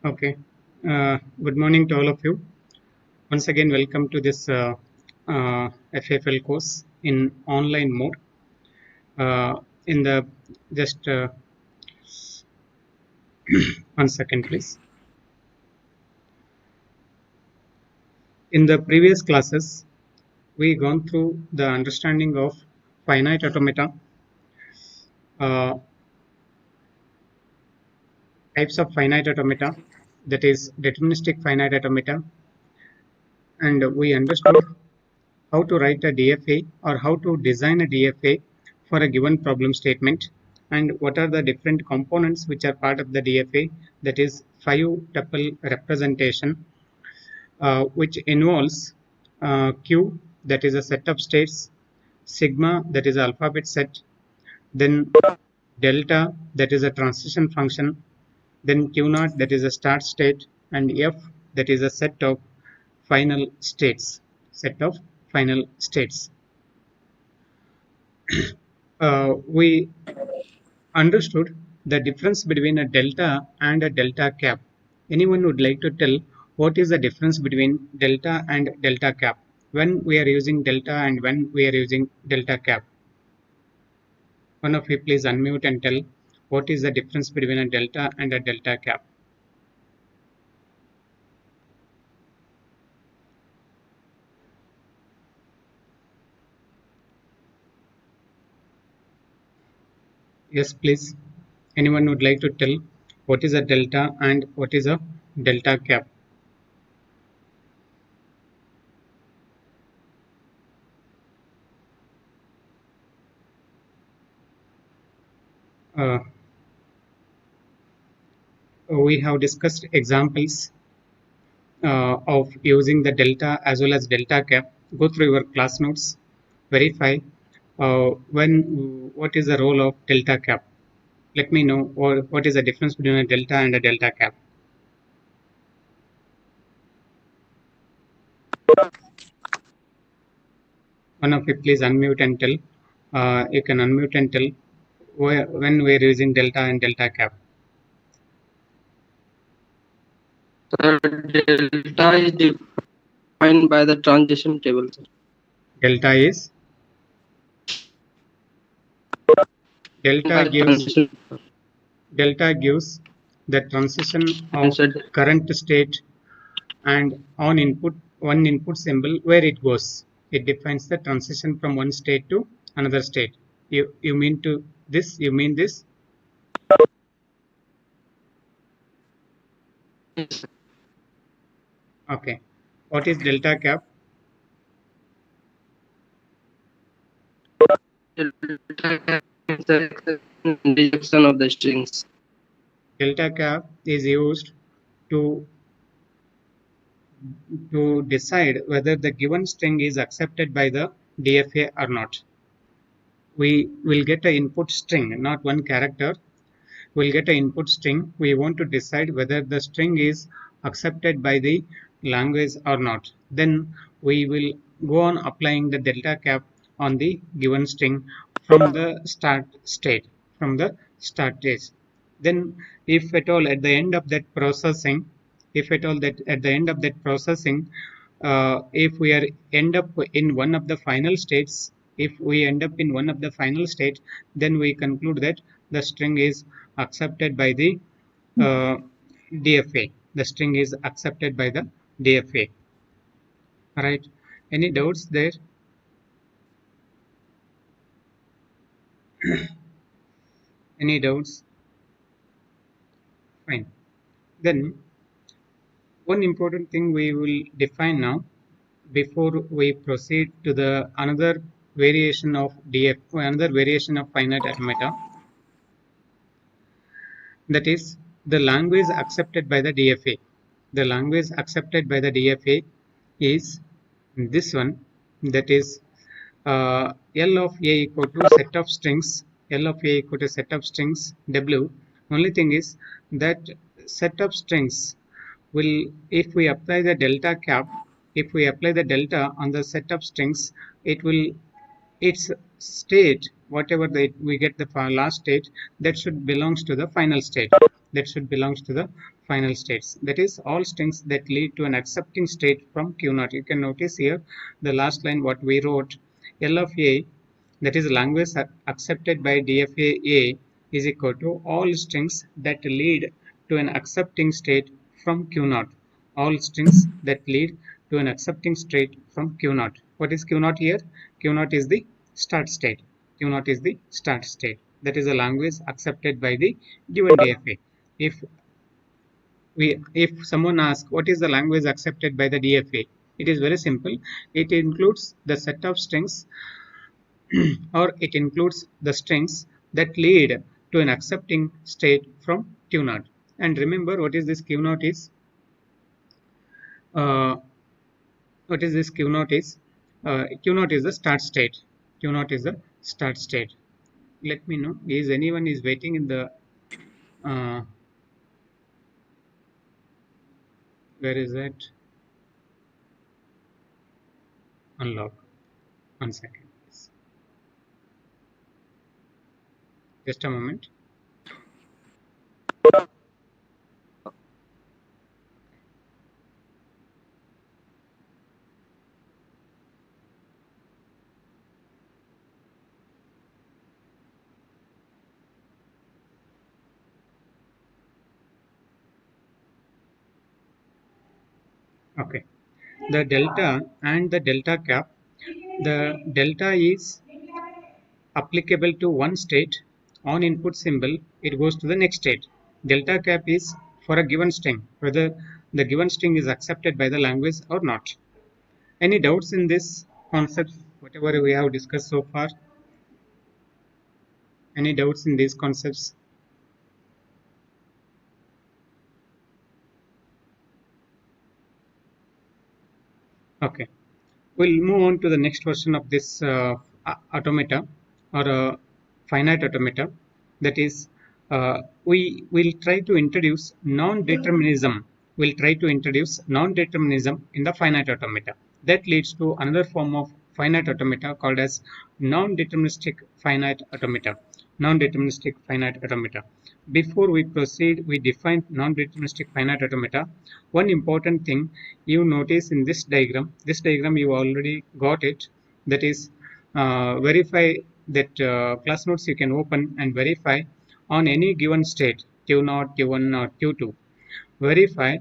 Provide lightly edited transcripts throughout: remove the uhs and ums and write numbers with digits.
Okay. Good morning to all of you. Once again, welcome to this FFL course in online mode. In the just 1 second, please. In the previous classes, we gone through the understanding of finite automata, uh, types of finite automata, that is deterministic finite automata, and we understood how to write a DFA or how to design a DFA for a given problem statement, and what are the different components which are part of the DFA, that is 5-tuple representation, which involves Q, that is a set of states, sigma, that is alphabet set, then delta, that is a transition function, then Q naught, that is a start state, and F, that is a set of final states. Set of final states. We understood the difference between a delta and a delta cap. Anyone would like to tell what is the difference between delta and delta cap? When we are using delta and when we are using delta cap? One of you please unmute and tell what is the difference between a delta and a delta cap. Yes, please. Anyone would like to tell what is a delta and what is a delta cap? Uh, we have discussed examples of using the delta as well as delta cap. Go through your class notes, verify what is the role of delta cap. Let me know what is the difference between a delta and a delta cap. One of you please unmute and tell. You can unmute and tell when we are using delta and delta cap. Sir, delta is defined by the transition table, sir. Delta gives the transition of current state and on input one input symbol where it goes. It defines the transition from one state to another state. You mean to this? You mean this? Yes. Okay. What is delta cap? Delta cap is the rejection of the strings. Delta cap is used to decide whether the given string is accepted by the DFA or not. We will get an input string, not one character. We'll get an input string. We want to decide whether the string is accepted by the language or not. Then we will go on applying the delta cap on the given string from the start state. Then if at all at the end of that processing, if if we are end up in one of the final states, then we conclude that the string is accepted by the DFA. The string is accepted by the DFA. All right. Any doubts there? Any doubts? Fine. Then one important thing we will define now before we proceed to the another variation of finite automata, that is the language accepted by the DFA. The language accepted by the DFA is this one, that is L of A equal to set of strings, W. Only thing is that set of strings will, if we apply the delta cap, if we apply the delta on the set of strings, it will, its state, whatever we get the last state, that should belongs to the final state. that should belongs to the final states. That is all strings that lead to an accepting state from Q naught. You can notice here the last line what we wrote, L of A, that is language accepted by DFA A is equal to all strings that lead to an accepting state from Q naught. All strings that lead to an accepting state from Q naught. What is Q naught here? Q naught is the start state. Q naught is the start state. That is a language accepted by the given DFA. If someone asks what is the language accepted by the DFA, it is very simple. It includes the set of strings or it includes the strings that lead to an accepting state from Q naught. And remember what is this Q naught is? What is this Q naught is? Q naught is the start state. Q naught is the start state. Let me know, is anyone is waiting in the where is that? Unlock. 1 second, please. Just a moment. Okay. The delta and the delta cap. The delta is applicable to one state. On input symbol, it goes to the next state. Delta cap is for a given string, whether the given string is accepted by the language or not. Any doubts in this concept, whatever we have discussed so far? Any doubts in these concepts? Okay, we'll move on to the next version of this automata or finite automata. That is, we will try to introduce non-determinism. We'll try to introduce non-determinism in the finite automata. That leads to another form of finite automata called as non-deterministic finite automata. Non-deterministic finite automata. Before we proceed, we define non-deterministic finite automata. One important thing you notice in this diagram you already got it. That is, verify that class notes you can open and verify on any given state Q0, Q1 or Q2. Verify,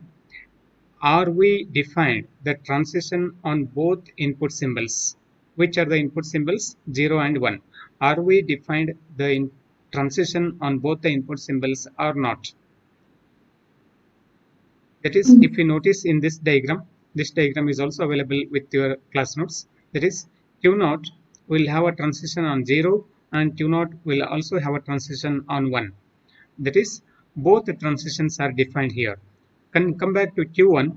are we defined the transition on both input symbols? Which are the input symbols? 0 and 1. Are we defined the transition on both the input symbols or not? That is, if you notice in this diagram is also available with your class notes. That is, Q0 will have a transition on 0 and Q0 will also have a transition on 1. That is, both the transitions are defined here. Can come back to Q1.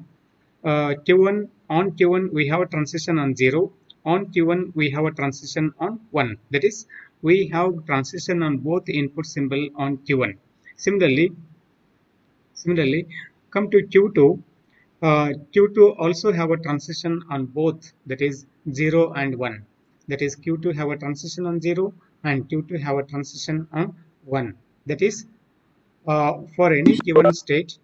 On Q1 we have a transition on 0. On Q1 we have a transition on 1. That is, we have transition on both input symbol on Q1. Similarly, come to Q2. Q2 also have a transition on both, that is 0 and 1. That is, Q2 have a transition on 0 and Q2 have a transition on 1. That is, for any given state,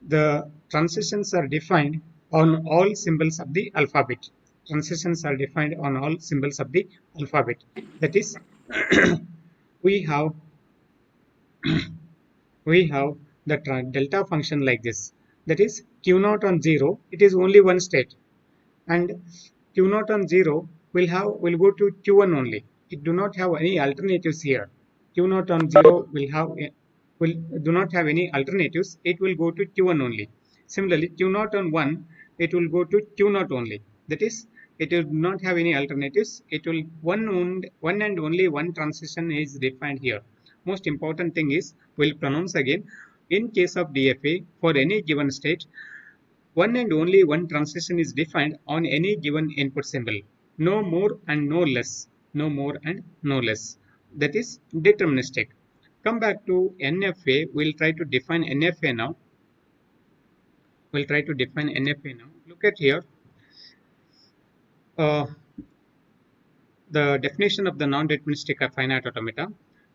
the transitions are defined on all symbols of the alphabet. Transitions are defined on all symbols of the alphabet. That is, we have the delta function like this. That is, Q0 on 0, it is only one state, and Q0 on 0 will go to Q1 only. It do not have any alternatives here. Q0 on 0 do not have any alternatives. It will go to Q1 only. Similarly, Q0 on 1, it will go to Q0 only. That is, it will not have any alternatives. It will one and only one transition is defined here. Most important thing is, we'll pronounce again. In case of DFA, for any given state, one and only one transition is defined on any given input symbol. No more and no less. No more and no less. That is deterministic. Come back to NFA. We'll try to define NFA now. Look at here. The definition of the non-deterministic finite automata.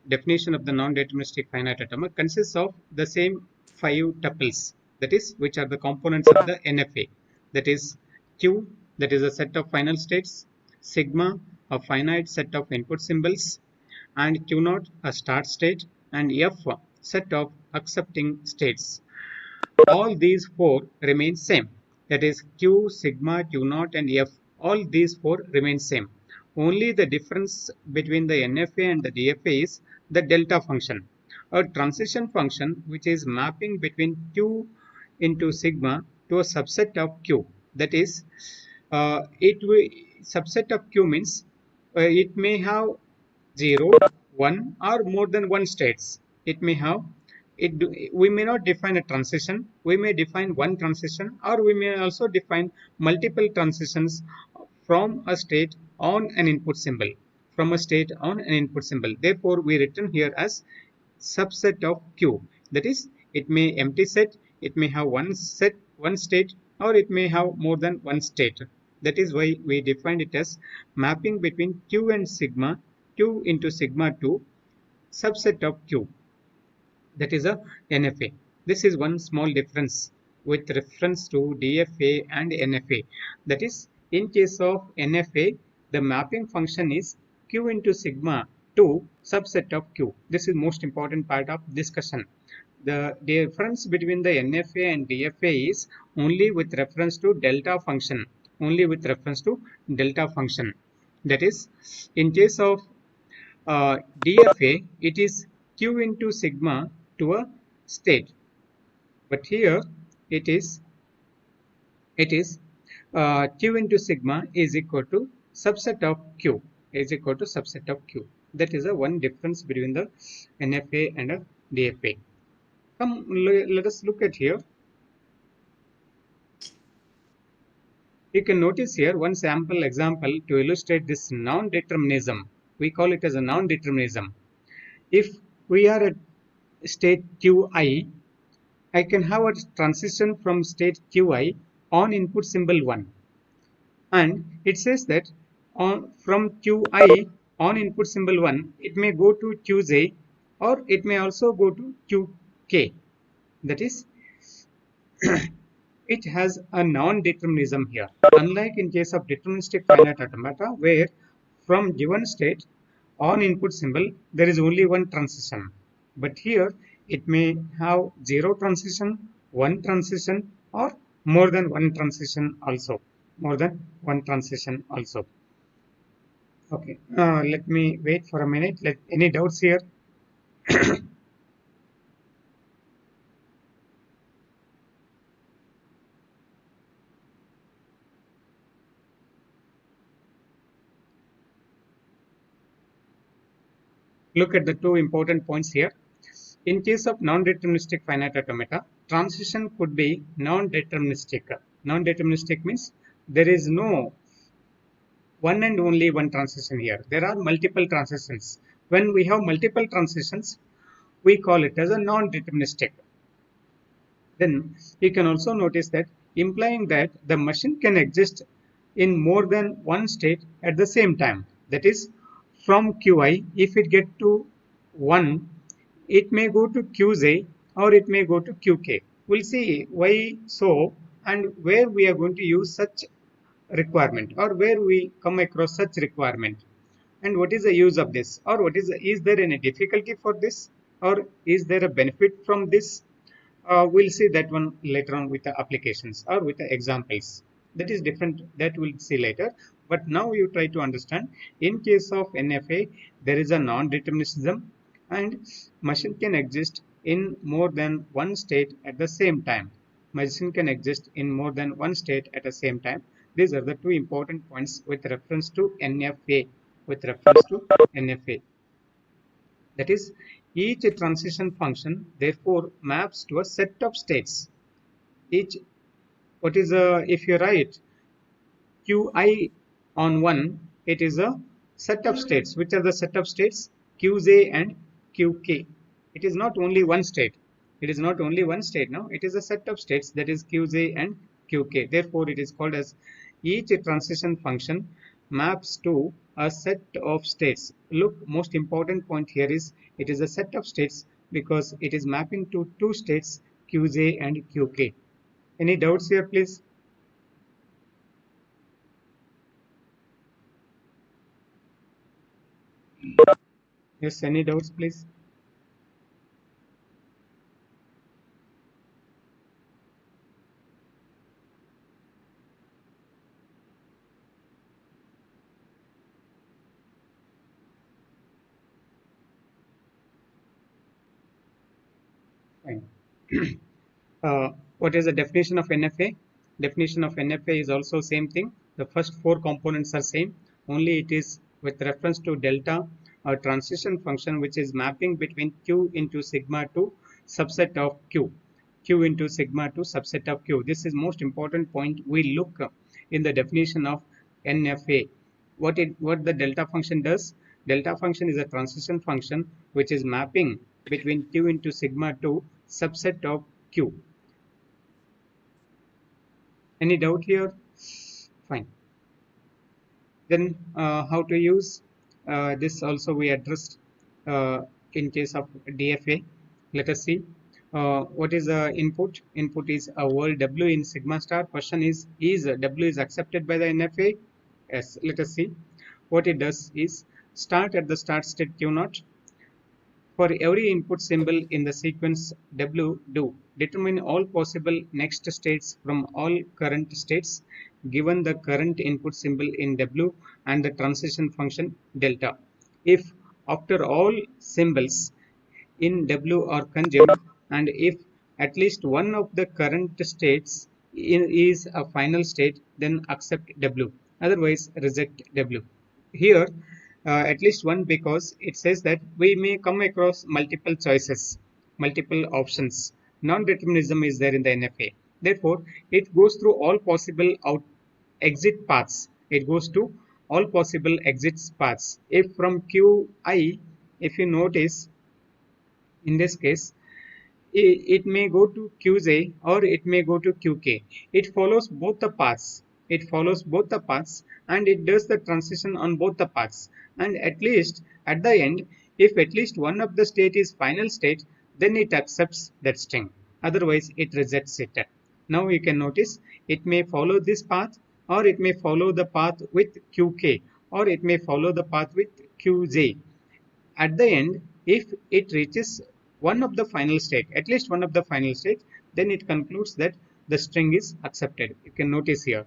definition of the non-deterministic finite atomic consists of the same 5 tuples, that is, which are the components of the NFA. That is Q, that is a set of final states, sigma, a finite set of input symbols, and Q naught, a start state, and F, set of accepting states. All these 4 remain same. That is Q, sigma, Q naught, and F. All these 4 remain same. Only the difference between the NFA and the DFA is the delta function, a transition function which is mapping between Q into sigma to a subset of Q. That is, subset of Q means it may have 0, 1 or more than 1 states. It may have we may not define a transition, we may define one transition, or we may also define multiple transitions from a state on an input symbol, therefore we written here as subset of Q. That is, it may empty set, it may have one state, or it may have more than one state. That is why we defined it as mapping between Q and sigma, Q into sigma to subset of Q. That is a NFA. This is one small difference with reference to DFA and NFA. That is, in case of NFA, the mapping function is Q into sigma to subset of Q. This is most important part of discussion. The difference between the NFA and DFA is only with reference to delta function. That is, in case of DFA, it is Q into sigma to a state, but here it is Q into sigma is equal to subset of Q, That is a one difference between the NFA and a DFA. Come, let us look at here. You can notice here one sample example to illustrate this non-determinism. We call it as a non-determinism. If we are at state Qi, I can have a transition from state Qi on input symbol 1, and it says that from Qi on input symbol 1, it may go to Qj, or it may also go to Qk. That is, it has a non-determinism here, unlike in case of deterministic finite automata, where from given state on input symbol there is only one transition. But here it may have 0 transition, 1 transition, or more than one transition also. Okay, let me wait for a minute. Any doubts here? Look at the two important points here. In case of non-deterministic finite automata, transition could be non-deterministic. Non-deterministic means there is no one and only one transition here. There are multiple transitions. When we have multiple transitions, we call it as a non-deterministic. Then you can also notice that implying that the machine can exist in more than one state at the same time. That is, from Qi, if it get to 1, it may go to Qj or it may go to Qk. We'll see why so and where we are going to use such requirement, or where we come across such requirement, and what is the use of this, or is there any difficulty for this, or is there a benefit from this. We'll see that one later on with the applications or with the examples. That is different, that we'll see later. But now you try to understand, in case of NFA, there is a non-determinism and machine can exist in more than one state at the same time. These are the two important points with reference to NFA. That is, each transition function therefore maps to a set of states. If you write Qi on 1, it is a set of states. Which are the set of states? Qj and Qk. It is not only one state. Now it is a set of states, that is Qj and Qk. Therefore, it is called as each transition function maps to a set of states. Look, most important point here is it is a set of states because it is mapping to two states, Qj and Qk. Any doubts here, please? Yes, any doubts, please? Fine. What is the definition of NFA? Definition of NFA is also same thing. The first four components are same. Only it is with reference to delta, a transition function which is mapping between Q into sigma to subset of Q. Q into sigma to subset of Q. This is most important point we look in the definition of NFA. What the delta function does? Delta function is a transition function which is mapping between Q into sigma to subset of Q. Any doubt here? Fine. Then how to use this also we addressed in case of DFA. Let us see. What is the input? Input is a word W in sigma star. Question is W is accepted by the NFA? Yes. Let us see. What it does is start at the start state Q0. For every input symbol in the sequence W, do determine all possible next states from all current states given the current input symbol in W and the transition function delta. If after all symbols in W are conjunced and if at least one of the current states is a final state, then accept W. Otherwise, reject W. Here, at least one because it says that we may come across multiple choices, multiple options. Non-determinism is there in the NFA. Therefore, it goes through all possible exit paths. It goes to all possible exit paths. If from Qi, if you notice, in this case, it may go to Qj or it may go to Qk. It follows both the paths. It follows both the paths and it does the transition on both the paths. And at least at the end, if at least one of the state is final state, then it accepts that string. Otherwise, it rejects it. Now you can notice it may follow this path or it may follow the path with Qk or it may follow the path with Qj. At the end, if it reaches one of the final state, at least one of the final state, then it concludes that the string is accepted. You can notice here.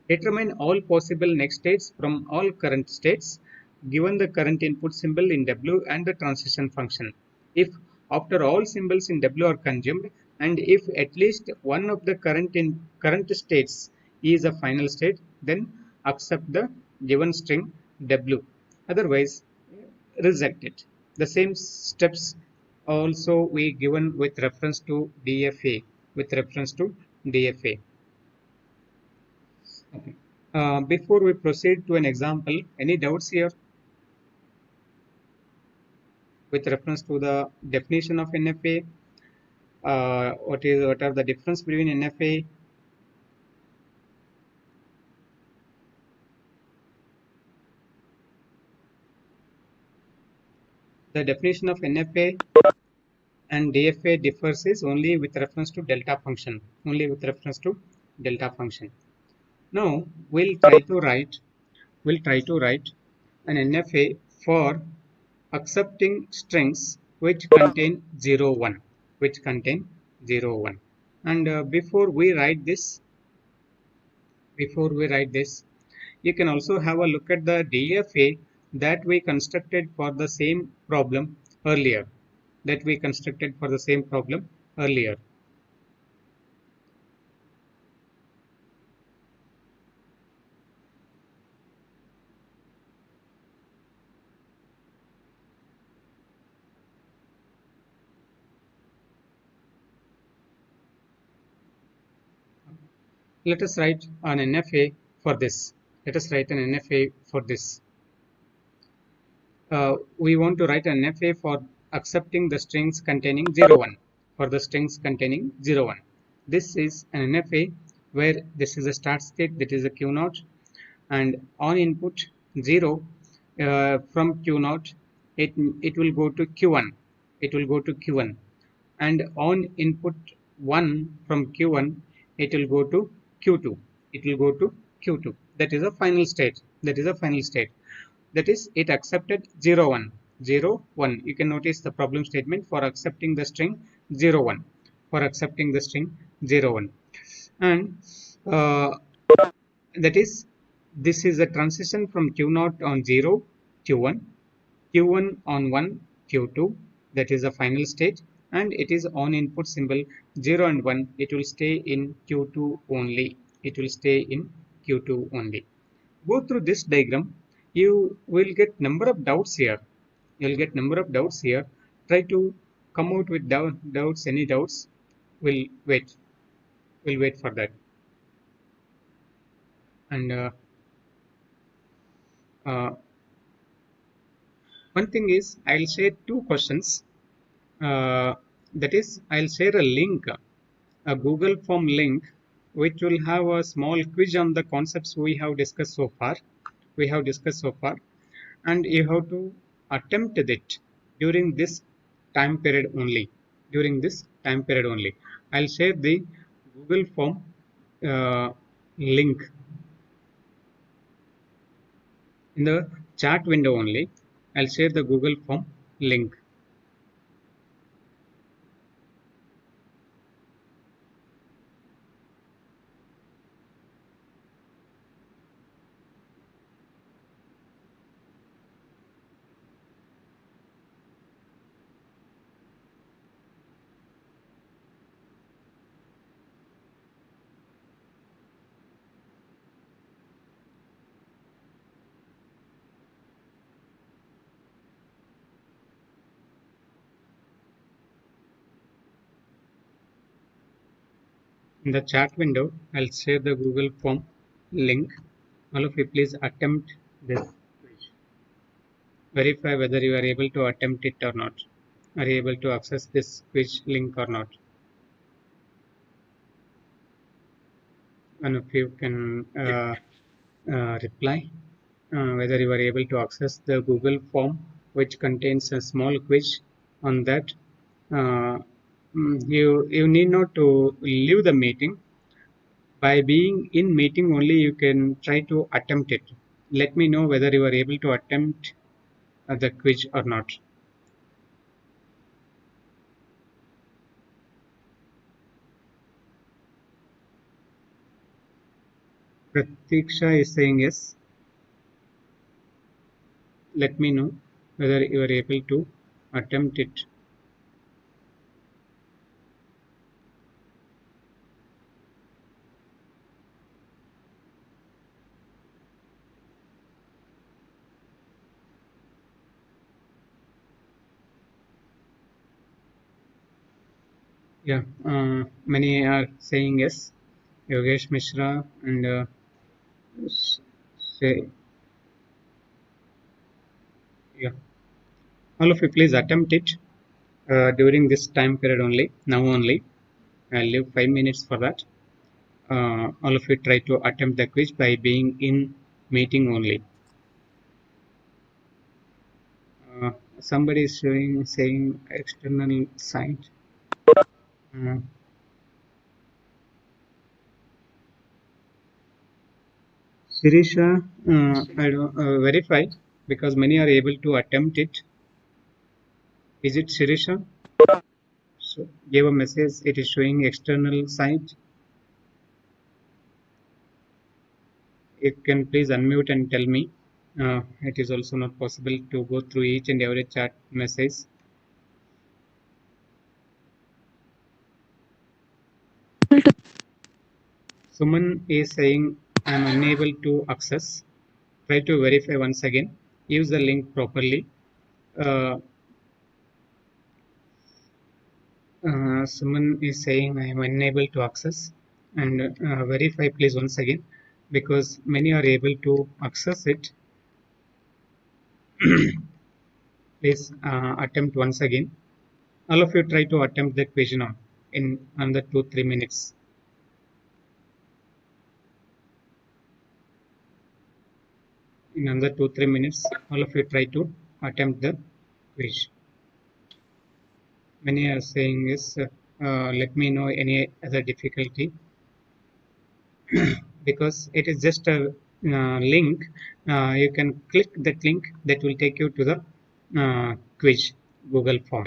Determine all possible next states from all current states given the current input symbol in W and the transition function. If after all symbols in W are consumed and if at least one of the current states is a final state, then accept the given string W. Otherwise, reject it. The same steps also we given with reference to DFA. With reference to DFA. Okay. Before we proceed to an example, any doubts here? With reference to the definition of NFA, what are the difference between NFA? The definition of NFA and DFA differs is only with reference to delta function. Only with reference to delta function. Now we'll try to write an NFA for accepting strings which contain 0, 1, which contain 0, 1. And before we write this, you can also have a look at the DFA that we constructed for the same problem earlier. Let us write an NFA for this. We want to write an NFA for accepting the strings containing 0, 1. This is an NFA where this is a start state, that is a Q0, and on input 0 from Q0, it will go to Q1. It will go to Q1, and on input 1 from Q1, it will go to Q2. It will go to Q2. That is a final state. That is a final state. That is, it accepted 0 1 0 1. You can notice the problem statement for accepting the string 0 1, for accepting the string 0 1, and that is, this is a transition from Q0 on 0 Q1, Q1 on 1 Q2. That is a final state, and it is on input symbol 0 and 1. It will stay in Q2 only. It will stay in Q2 only. Go through this diagram. You will get number of doubts here. You will get number of doubts here. Try to come out with doubts. Any doubts? We'll wait. We'll wait for that. And one thing is, I'll share two questions. That is, I'll share a link, a Google form link, which will have a small quiz on the concepts we have discussed so far. And you have to attempt it during this time period only. I'll share the Google form link in the chat window only. I'll share the Google form link. In the chat window, I'll share the Google form link. All of you please attempt this quiz. Verify whether you are able to attempt it or not. Are you able to access this quiz link or not? One of you can reply whether you are able to access the Google form, which contains a small quiz on that. You need not to leave the meeting. By being in meeting only, you can try to attempt it. Let me know whether you are able to attempt the quiz or not. Pratiksha is saying yes. Let me know whether you are able to attempt it. Yeah, many are saying yes. Yogesh Mishra and say, yeah. All of you please attempt it during this time period only. Now only. I'll leave 5 minutes for that. All of you try to attempt the quiz by being in meeting only. Somebody is saying external site. Sirisha, I don't verify, because many are able to attempt it. Is it Sirisha? So give a message. It is showing external site. You can please unmute and tell me. It is also not possible to go through each and every chat message. Suman is saying I am unable to access. Try to verify once again. Use the link properly. Suman is saying I am unable to access, and verify please once again, because many are able to access it. Please attempt once again. All of you try to attempt the question in under 2-3 minutes. in another 2-3 minutes, all of you try to attempt the quiz. Many are saying is, let me know any other difficulty, because it is just a link. You can click that link, that will take you to the quiz Google form.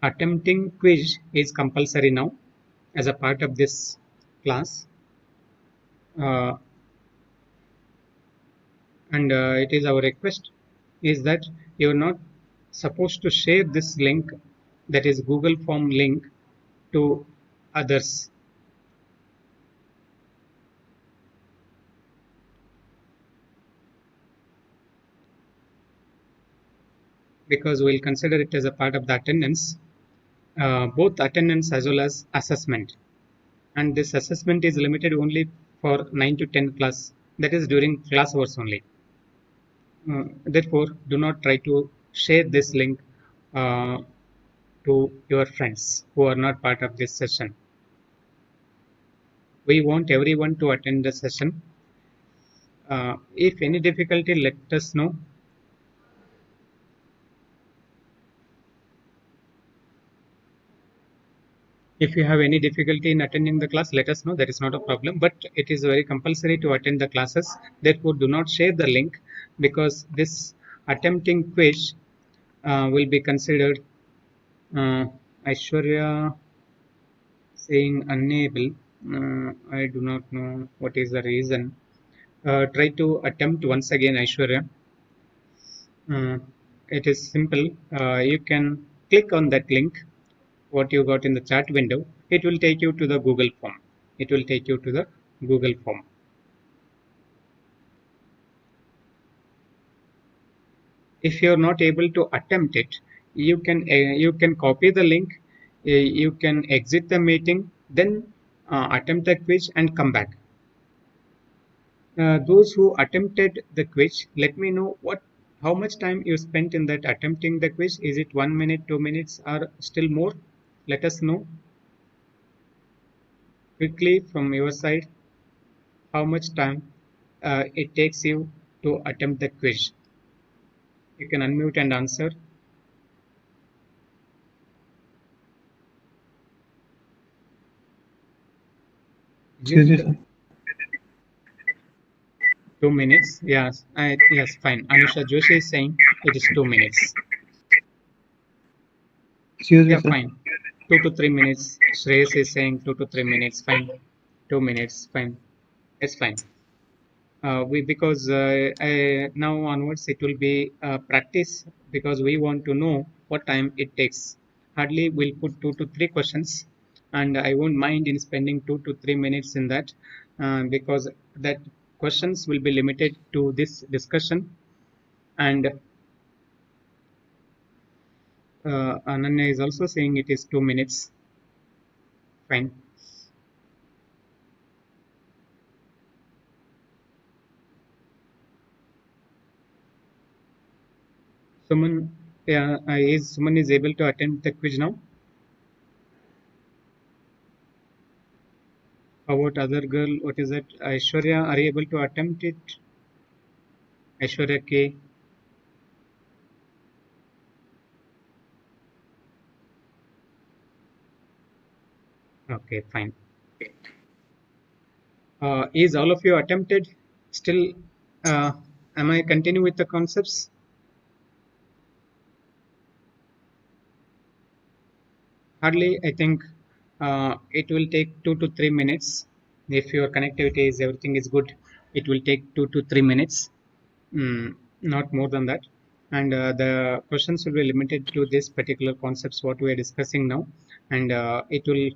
Attempting quiz is compulsory now as a part of this class, and it is our request is that you're not supposed to share this link, that is Google form link, to others. Because we'll consider it as a part of the attendance, both attendance as well as assessment. And this assessment is limited only for 9 to 10 class, that is during class hours only. Therefore, do not try to share this link to your friends who are not part of this session. We want everyone to attend the session. If any difficulty, let us know. If you have any difficulty in attending the class, let us know. That is not a problem, but it is very compulsory to attend the classes. Therefore, do not share the link, because this attempting quiz will be considered. Aishwarya saying unable. I do not know what is the reason. Try to attempt once again, Aishwarya. It is simple. You can click on that link, what you got in the chat window. It will take you to the Google form. It will take you to the Google form. If you are not able to attempt it, you can copy the link, you can exit the meeting, then attempt the quiz and come back. Those who attempted the quiz, let me know how much time you spent in that attempting the quiz. Is it 1 minute, 2 minutes, or still more? Let us know quickly from your side how much time it takes you to attempt the quiz. You can unmute and answer. Excuse me, sir. 2 minutes. Yes, yes, fine. Anusha Joshi is saying it is 2 minutes. Excuse me, Yeah, sir. fine. 2 to 3 minutes. Shreyas is saying 2 to 3 minutes. Fine. 2 minutes. Fine. It's fine. Because now onwards it will be practice, because we want to know what time it takes. Hardly we'll put 2 to 3 questions, and I won't mind in spending 2 to 3 minutes in that, because that questions will be limited to this discussion. And Ananya is also saying it is 2 minutes. Fine. Suman, Suman is able to attend the quiz now? How about other girl? What is it? Aishwarya, are you able to attempt it? Aishwarya K. Okay, fine. Is all of you attempted? Still, am I continue with the concepts? Hardly, I think it will take 2 to 3 minutes. If your connectivity is everything is good, it will take 2 to 3 minutes, not more than that. And the questions will be limited to this particular concepts what we are discussing now, and it will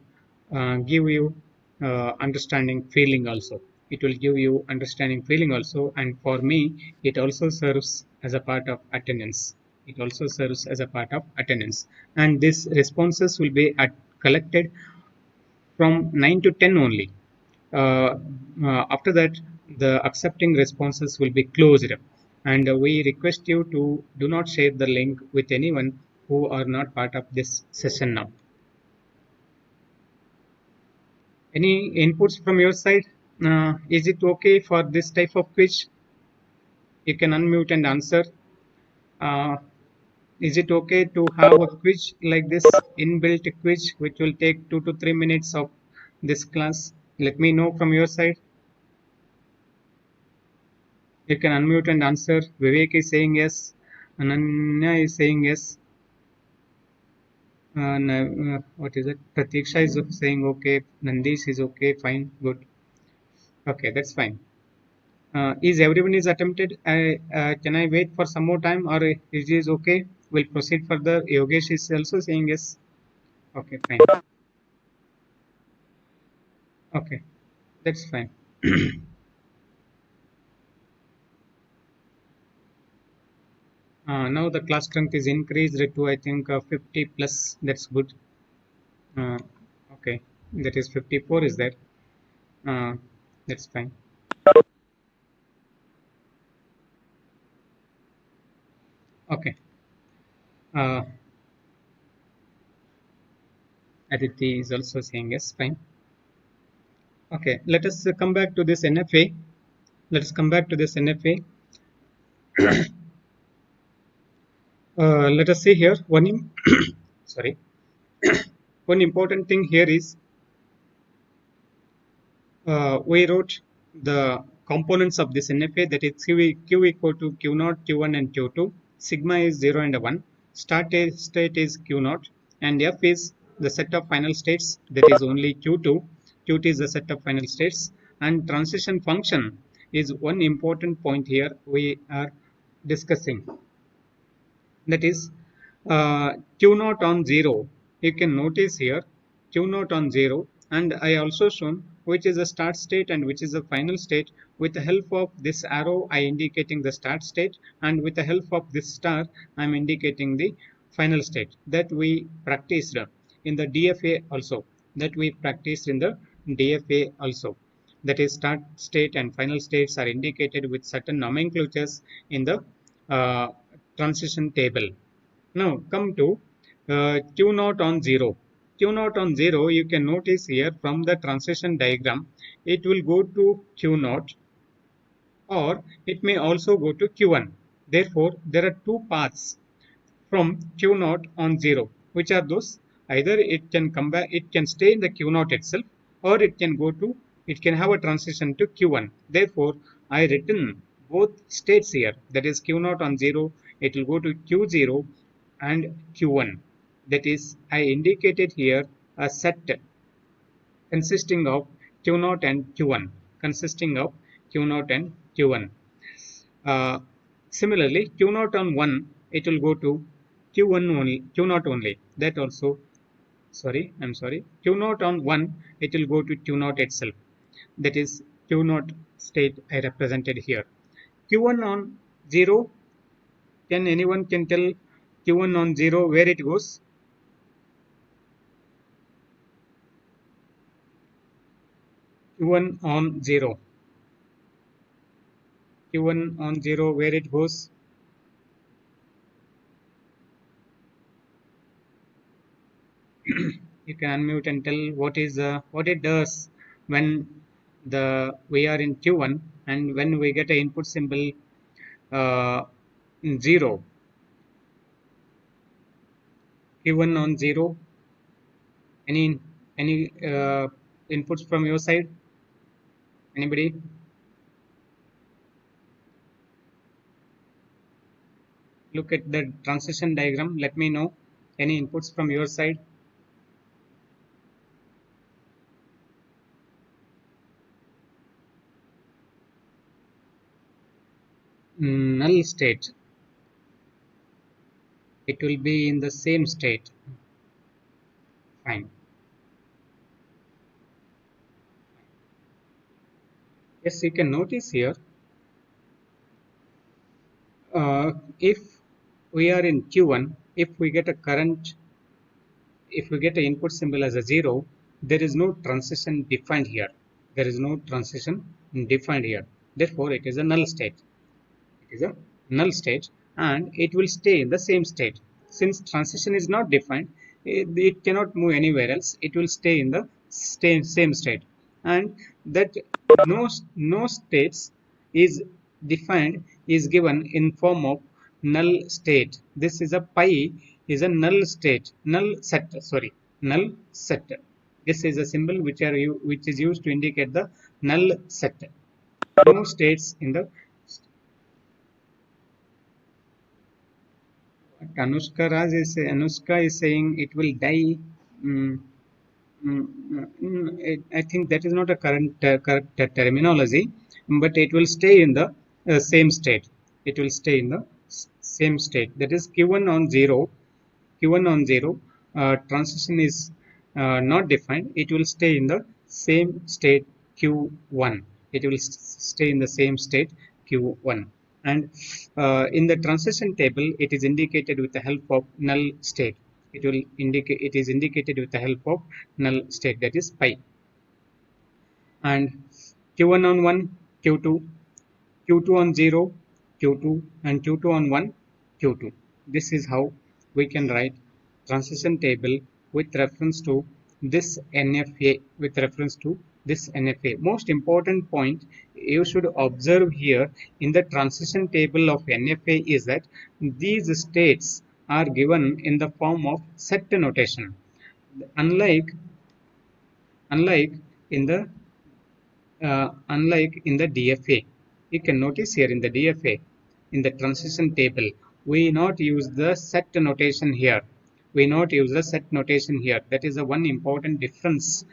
give you understanding feeling also. It will give you understanding feeling also, and for me, it also serves as a part of attendance. It also serves as a part of attendance, and these responses will be collected from 9 to 10 only. After that, the accepting responses will be closed, and we request you to do not share the link with anyone who are not part of this session now. Any inputs from your side? Is it okay for this type of quiz? You can unmute and answer. Uh, is it okay to have a quiz like this, inbuilt quiz, which will take 2 to 3 minutes of this class? Let me know from your side. You can unmute and answer. Vivek is saying yes. Ananya is saying yes. What is it? Pratiksha is saying okay. Nandish is okay. Fine. Good. Okay, that's fine. Is everyone is attempted? Can I wait for some more time, or is it okay? We'll proceed further. Yogesh is also saying yes. Okay, fine. Okay, that's fine. Now the class strength is increased to I think 50 plus. That's good. Okay, that is 54 is there. That's fine. Okay. Aditi is also saying yes, fine. Okay, let us come back to this NFA. Let's come back to this NFA. Let us see here. Sorry. One important thing here is we wrote the components of this NFA, that is Q equal to Q0, Q1 and Q2. Sigma is 0 and 1. Start state is Q0 and F is the set of final states, that is only Q2. Q2 is the set of final states, and transition function is one important point here we are discussing. That is Q0 on 0. You can notice here Q0 on 0, and I also shown which is the start state and which is the final state. With the help of this arrow I indicating the start state, and with the help of this star I am indicating the final state. That we practiced in the DFA also. That is start state and final states are indicated with certain nomenclatures in the transition table. Now come to Q0 on 0. Q0 on 0, you can notice here from the transition diagram, it will go to Q0 or it may also go to Q1. Therefore, there are two paths from Q0 on 0. Which are those? Either it can come back, it can stay in the Q0 itself, or it can have a transition to Q1. Therefore, I written both states here. That is Q0 on 0, it will go to Q0 and Q1. That is, I indicated here a set consisting of Q0 and Q1. Similarly, Q0 on 1, it will go to Q0 only. That also, Q0 on 1, it will go to Q0 itself. That is Q0 state I represented here. Q1 on 0, can anyone tell Q1 on 0 where it goes? Q1 on 0. Q1 on 0 where it goes? You can unmute and tell what it does when we are in Q1 and when we get an input symbol 0. Q1 on 0. Any inputs from your side? Anybody? Look at the transition diagram. Let me know any inputs from your side. Null state. It will be in the same state. Fine. Yes, you can notice here. If we are in Q1, if we get an input symbol as a 0, there is no transition defined here. There is no transition defined here. Therefore, it is a null state. It is a null state and it will stay in the same state. Since transition is not defined, it cannot move anywhere else. It will stay in the same state. And that no states is defined is given in form of null state. This is a pi is a null state, null set, sorry, null set. This is a symbol which is used to indicate the null set. No states in the Anushka is saying it will die. Mm, I think that is not a correct terminology, but it will stay in the same state. It will stay in the same state. That is Q1 on 0. Q1 on 0. Transition is not defined. It will stay in the same state Q1. It will stay in the same state Q1. And in the transition table, it is indicated with the help of null state. It is indicated with the help of null state, that is pi. And Q1 on 1, Q2, Q2 on 0, Q2, and Q2 on 1, Q2. This is how we can write transition table with reference to this NFA, with reference to this NFA. Most important point you should observe here in the transition table of NFA is that these states are given in the form of set notation. Unlike in the unlike in the DFA. You can notice here in the DFA, in the transition table, we not use the set notation here. We not use the set notation here. That is the one important difference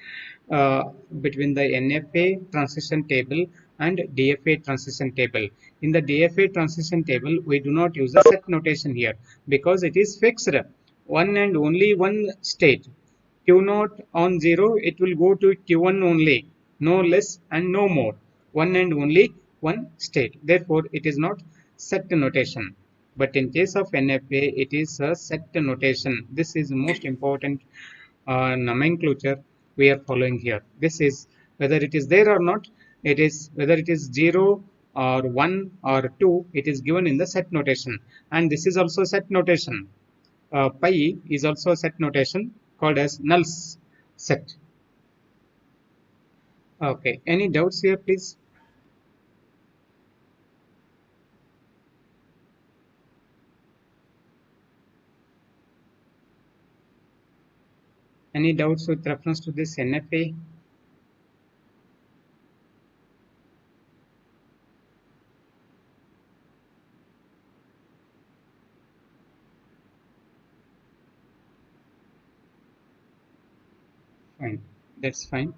between the NFA transition table and DFA transition table. In the DFA transition table, we do not use the set notation here because it is fixed. One and only one state. Q0 on 0, it will go to Q1 only, no less and no more. One and only one state. Therefore, it is not set notation. But in case of NFA, it is a set notation. This is the most important nomenclature we are following here. This is whether it is there or not, it is whether it is 0 or 1 or 2, it is given in the set notation. And this is also set notation. Pi is also a set notation called as null set. Okay, any doubts here, please? Any doubts with reference to this NFA? Fine, that's fine.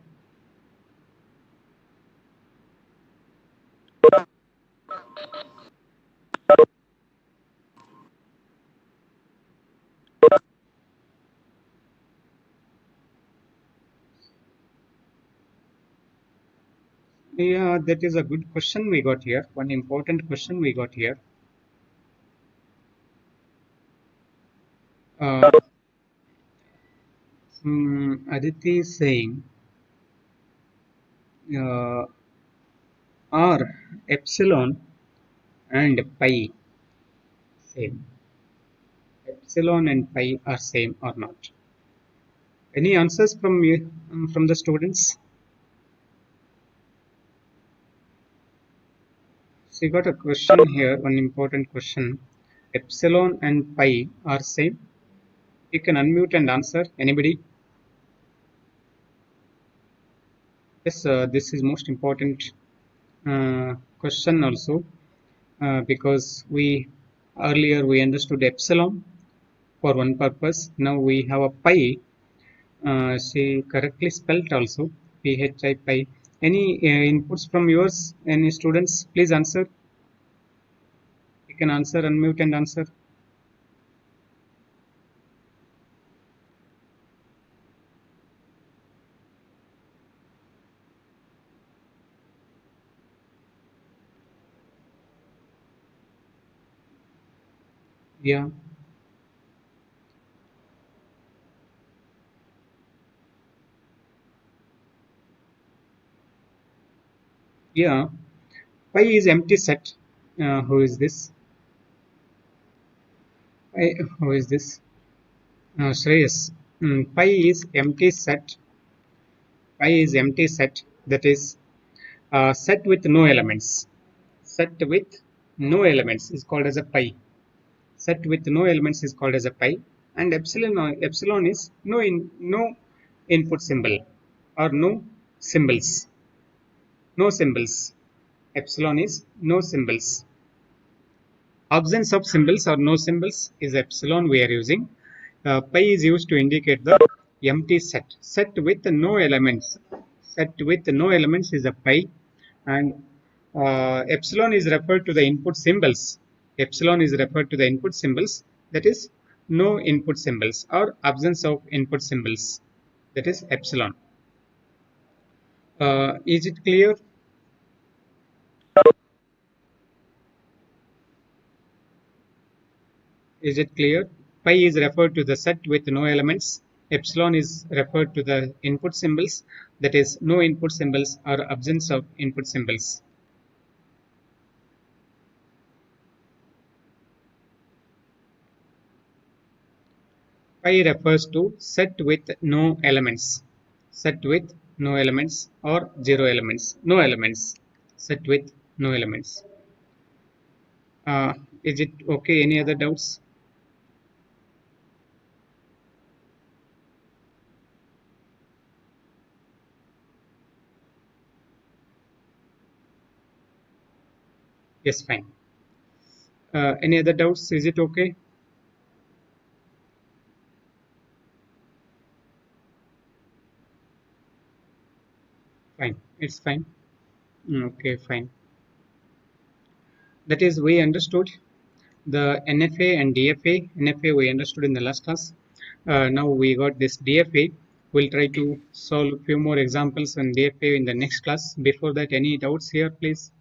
Yeah, that is a good question we got here. One important question we got here. Aditi is saying, are epsilon and pi same? Epsilon and pi are same or not? Any answers from you, from the students? So you got a question here, one important question. Epsilon and pi are same? You can unmute and answer. Anybody? Yes, this is most important question also because earlier we understood epsilon for one purpose. Now we have a pi. She correctly spelled also phi pi. Any inputs from yours? Any students? Please answer. You can answer, unmute and answer. Yeah. Yeah, pi is empty set. Who is this? Who is this? Shreyas. Pi is empty set. Pi is empty set, that is set with no elements. Set with no elements is called as a pi. Set with no elements is called as a pi, and epsilon is no input symbol or no symbols. No symbols. Epsilon is no symbols. Absence of symbols or no symbols is epsilon we are using. Pi is used to indicate the empty set. Set with no elements. Set with no elements is a pi, and epsilon is referred to the input symbols. Epsilon is referred to the input symbols, that is no input symbols or absence of input symbols, that is epsilon. Is it clear? Is it clear? Pi is referred to the set with no elements. Epsilon is referred to the input symbols, that is no input symbols or absence of input symbols. Pi refers to set with no elements. Set with no elements or zero elements. No elements. Set with no elements. Is it okay? Any other doubts? Yes, fine. Any other doubts? Is it okay? Fine. It's fine. Okay, fine. That is, we understood the NFA and DFA. NFA we understood in the last class. Now we got this DFA. We'll try to solve a few more examples on DFA in the next class. Before that, any doubts here, please?